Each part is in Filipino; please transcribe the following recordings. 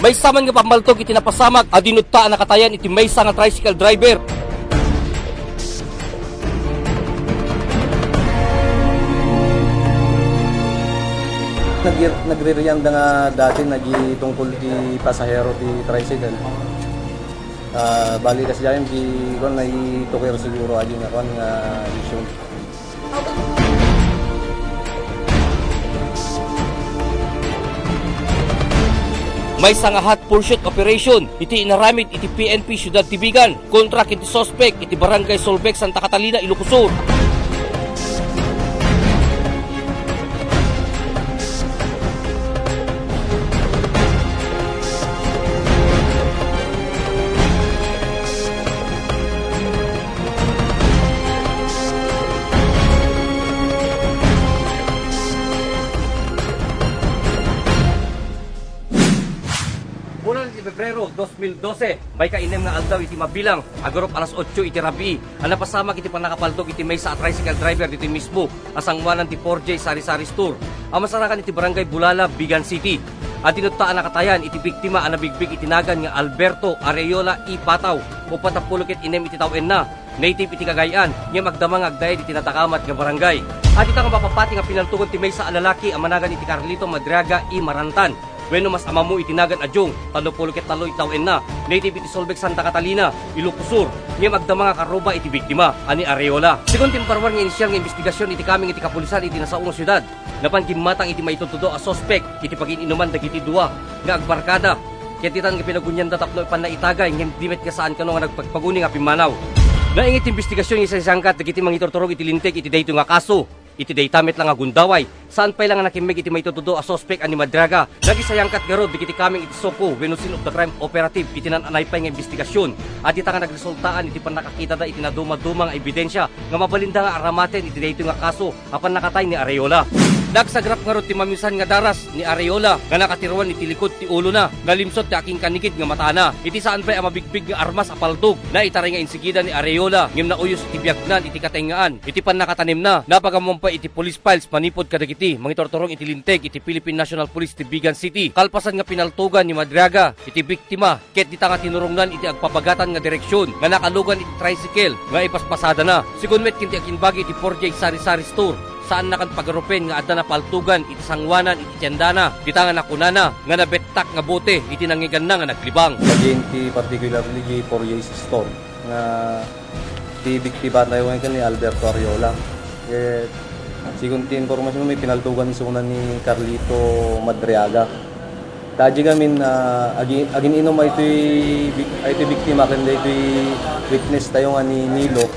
May saman nga pamaltog iti napasamak a dinutta nakatayan iti maysa nga tricycle driver. Nagre-reyanda nga dati nagitungkol di pasahero di tricycle. Bali kasi dyan di kon na itukir siguro aja nga kon nga issue. May nga hot pursuit operation iti inaramid iti PNP Syudad Tibigan kontra iti sospek iti Barangay Solbec Santa Catalina, Ilocos Sur. Bulan si Pebrero 2012, may kainem nga aldaw iti mabilang, agorop alas 8 iti rabi. Ang napasamak iti panakapaltog iti may sa tricycle driver dito mismo, asangwanan ti 4J Sari-Sari Store. Ang masarakan iti Barangay Bulala, Bigan City. At tinutta nakatayan iti biktima ang nabigbig itinagan nga Alberto Areola Ipataw, o patapulukit inem iti tawen na. Native iti Cagayan, nga magdamang agdayad iti natakamat nga barangay. At ita nga mapapati nga pinaltugon ti may sa alalaki amanagan iti Carlito Madriaga I Marantan. Wenno mas amamu itinagan adyong talupuluket talo itawen na native iti Solbec Santa Catalina, Ilocos Sur, nga magdama nga karuba iti biktima ani Areola. Sigon timparwan nga inisyal nga investigasyon iti kaming iti kapulisan iti nasaong syudad. Napan gimatang iti maitutudo a sospek iti pagininuman dagiti duwa nga agbarkada. Ket titan nga pinagunyan datapno ipan na itagay nga dimet nga saan kano nga nagpagpaguni nga pimanaw. Naingit investigasyon isa sangkat dagiti mangitortorog iti lintek iti dayto nga kaso. Iti daytamit lang nga gundaway. Saan pa lang nga nakimig iti may tutudo a sospek ani Madraga. Nagisayangkat garod dikiti kaming iti Soko, Venusin of the Crime Operative iti nananay pa nga investigasyon. At ita nga nagresultaan iti panakakita da iti naduma-duma nga ebidensya nga mabalinda nga aramaten iti dayto nga kaso apan nakatay ni Areola. Nagsagrap nga ron ti mamisan nga daras ni Areola nga nakatiruan iti likod ti ulo na, nalimsot ti aking kanikid nga matana. Iti saan pa'y amabigbig nga armas apaldog na itaray nga insigida ni Areola ngem nauyos iti biagnan iti katengaan. Iti pan nakatanim na, napagamumpa iti police files manipod kadagiti mangitortorong iti linteg iti Philippine National Police Tibigan City. Kalpasan nga pinaltugan ni Madriaga iti biktima ket dita nga tinurongnan iti agpabagatan nga direksyon nga nakalugan iti tricycle nga ipaspasada na. Sigon met kinti akinbagi iti 4J Sari-Sari Store saan nakan pagarupen nga adda na paltugan iti sangwanan iti tiyandana kita nga nakunana nga nabettak nga bote iti nangigan na nga naglibang. Again ti particularly ti 4J Store nga ti biktima tayo ngayon ni Alberto Areola. Sigun ti informasyon may pinaltugan sunan ni Carlito Madriaga. Taji gamin agin inom ay iti biktima kanda iti witness tayo nga ni Nilo.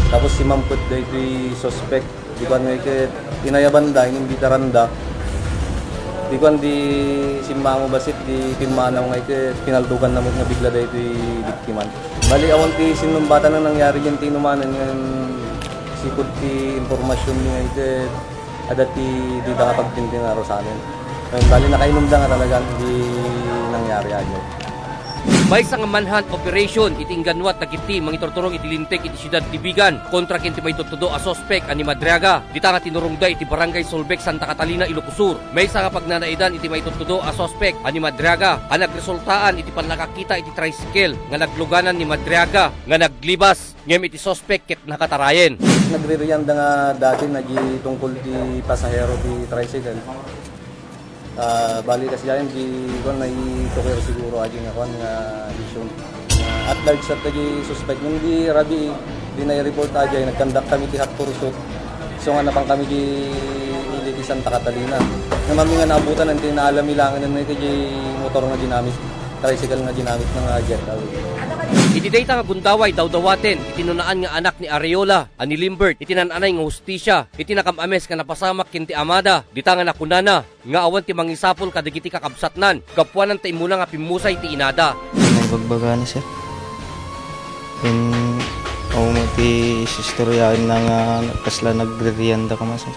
Tapos si Mamput da iti suspect. Di ko ano tinayabanda, hindi taranda. Di ko di simmango basit di pinmanaw nga pinaltugan na nga bigla da iti biktiman. Bali awan ti sinumbatan na nangyari yung tinumanan yung sikod ti informasyon niya iti adat ti di da nga pagtintin na sa amin. Bali nakainom da nga talaga hindi nangyari agad. May nga manhunt operation itingganwat dagiti mangitortorong iti lintek iti Syudad Tibigan kontra kinti may tutudo a sospek ani Madriaga. Dita nga tinurungda iti Barangay Solbec Santa Catalina, Ilocos Sur. May nga pagnanaidan iti may tutudo a sospek ani Madriaga. Ang nagresultaan iti panakakita iti tricycle nga nagluganan ni Madriaga nga naglibas ngem iti sospek ket nakatarayen. Nagre-reyanda nga dati nagitungkol ti pasahero ti tricycle. Bali kasi dyan di kon na itukir siguro aja nga kon nga issue. At large sa tagi suspect nung di rabi di na report aja nagkandak kami ti hot pursuit. So nga napang kami di Santa Catalina. Nga mami nga naabutan ang tinaalami lang na iti motor nga ginamit, tricycle nga ginamit ng jet. Iti dayta nga gundaway dawdawaten itinunaan nga anak ni Areola ani Limbert itinananay nga hustisya iti nakamames nga napasamak kinti amada dita nga nakunana nga awan ti mangisapol kadagiti kakabsatnan kapwanan ta imuna nga pimusay ti inada. Nagbagbagana sir. Mo ti istoryahin na nga kasla nagrerienda ka masir.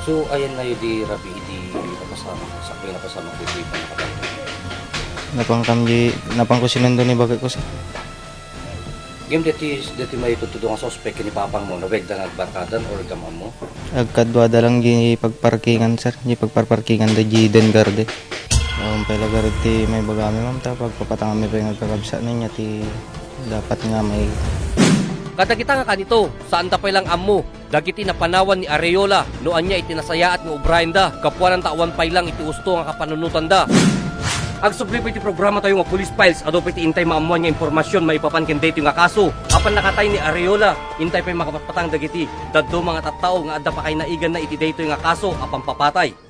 So ayan na yun di rabi iti napasamak sa kaya napasamak iti panakabal. Napang ko sinundo ni bagay ko sir. Game dati may tutudo nga sospek ni papang mo nabegda nga barkadan or gamam mo? Agkadwada lang di pagparkingan sir, di pagparkingan da Jiden Garde. pala garit ti may bagami ma'am ta pagpapatang may pagkakabsa niya ti dapat nga may Kadagita nga kanito, saan tapay lang ammo, dagiti napanawan ni Areola, noan niya itinasayaat nga ubrahin da, kapwa ng tawan pay lang iti usto nga kapanunutan da. Ang subli pa iti programa tayo nga police files, ado pa iti intay maamuan nga impormasyon maipapankin dito nga kaso. Apan nakatay ni Areola, intay pa'y makapatpatang dagiti, daddo mga tattao nga adda pa kay naigan na iti dito nga kaso, apan papatay.